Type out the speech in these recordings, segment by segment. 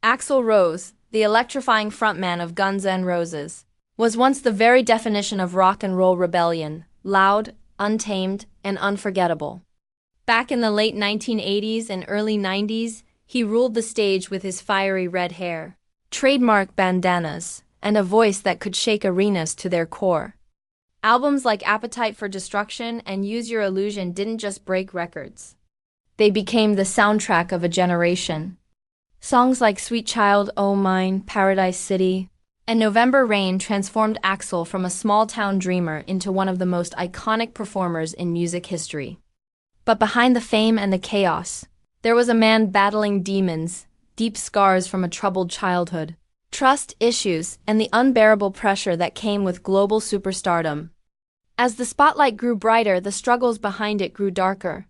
Axl Rose, the electrifying frontman of Guns N' Roses, was once the very definition of rock and roll rebellion, loud, untamed, and unforgettable. Back in the late 1980s and early 90s, he ruled the stage with his fiery red hair, trademark bandanas, and a voice that could shake arenas to their core. Albums like Appetite for Destruction and Use Your Illusion didn't just break records. They became the soundtrack of a generation. Songs like Sweet Child O' Mine, Paradise City, and November Rain transformed Axl from a small-town dreamer into one of the most iconic performers in music history. But behind the fame and the chaos, there was a man battling demons, deep scars from a troubled childhood, trust issues, and the unbearable pressure that came with global superstardom. As the spotlight grew brighter, the struggles behind it grew darker.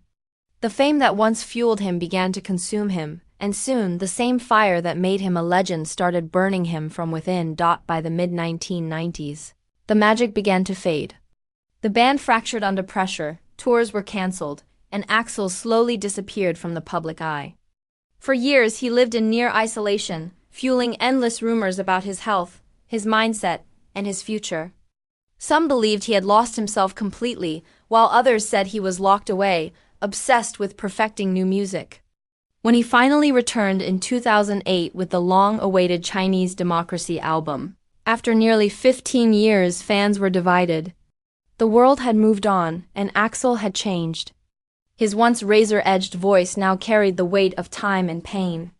The fame that once fueled him began to consume him, and soon the same fire that made him a legend started burning him from within. By the mid-1990s, the magic began to fade. The band fractured under pressure, tours were cancelled, and Axl slowly disappeared from the public eye. For years he lived in near isolation, fueling endless rumors about his health, his mindset, and his future. Some believed he had lost himself completely, while others said he was locked away, obsessed with perfecting new music. When he finally returned in 2008 with the long-awaited Chinese Democracy album, after nearly 15 years, fans were divided. The world had moved on, and Axl had changed. His once razor-edged voice now carried the weight of time and pain.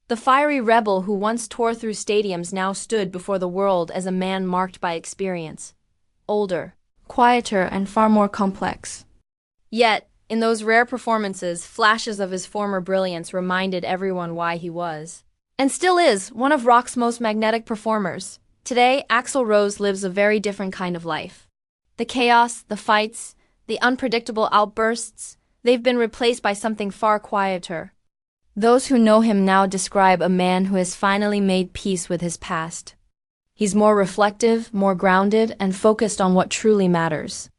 The fiery rebel who once tore through stadiums now stood before the world as a man marked by experience. Older, quieter, and far more complex. Yet, in those rare performances, flashes of his former brilliance reminded everyone why he was, and still is, one of rock's most magnetic performers. Today, Axl Rose lives a very different kind of life. The chaos, the fights, the unpredictable outbursts, they've been replaced by something far quieter. Those who know him now describe a man who has finally made peace with his past. He's more reflective, more grounded, and focused on what truly matters.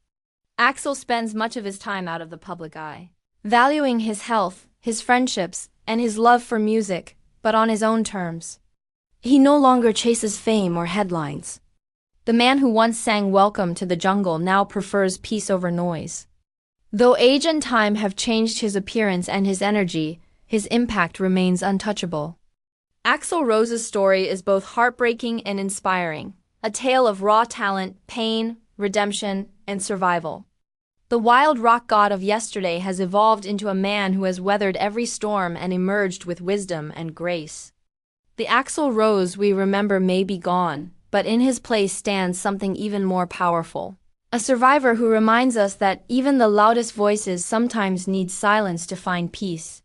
Axl spends much of his time out of the public eye, valuing his health, his friendships, and his love for music, but on his own terms. He no longer chases fame or headlines. The man who once sang Welcome to the Jungle now prefers peace over noise. Though age and time have changed his appearance and his energy, his impact remains untouchable. Axl Rose's story is both heartbreaking and inspiring, a tale of raw talent, pain, redemption, and survival. The wild rock god of yesterday has evolved into a man who has weathered every storm and emerged with wisdom and grace. The Axl Rose we remember may be gone, but in his place stands something even more powerful. A survivor who reminds us that even the loudest voices sometimes need silence to find peace.